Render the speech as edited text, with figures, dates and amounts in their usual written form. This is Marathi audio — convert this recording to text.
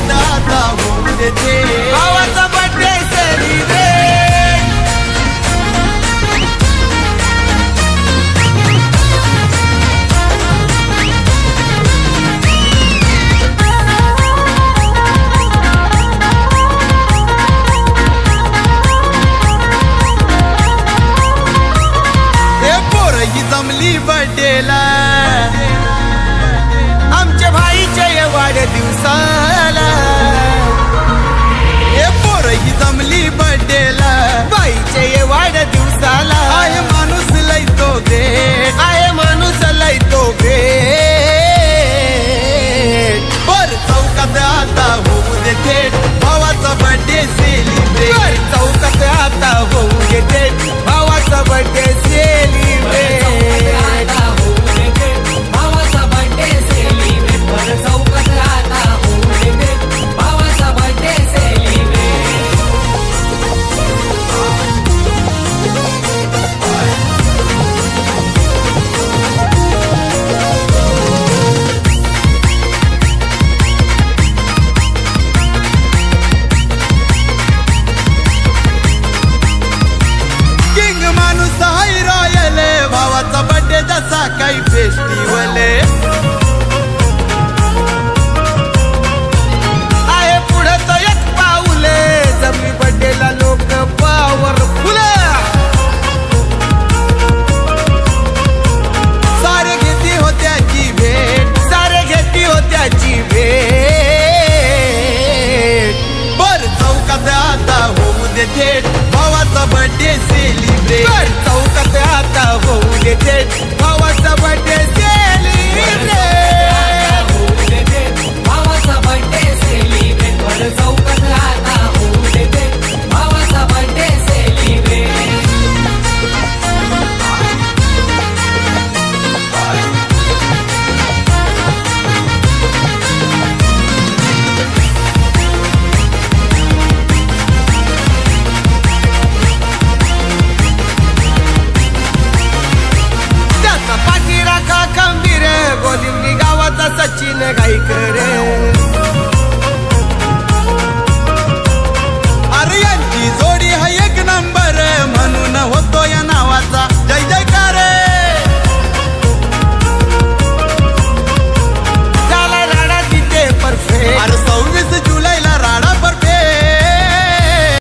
चौकात आता होऊ देते भावाचा बर्थडे सेलिब्रेट। जमली बर्थडेला आमच्या भाईच्या वाढदिवसाला, हे पोरही जमली बर्थडेला भाईच्या वाढदिवसाला। आहे माणूस लय तो ग्रेट, आहे माणूस लय तो ग्रेट। बर चौकात आता होऊ दे थेट भावाचा बर्थडे सेलिब्रेट। बर चौकात आता होऊ दे थेट भावाचा बर्थडे सेलिब्रेट। जसा काही फेस्टिवल आहे पुढे तो एक पाऊले जमली बर्थडेला लोक पॉवरफुल। सारे घेती होत्याची भेट, सारे घेती होत्याची भेट। बर चौकात आता होऊ दे थेट भावाचा बर्थडे सेलिब्रेट। बर चौकात आता होऊ दे थेट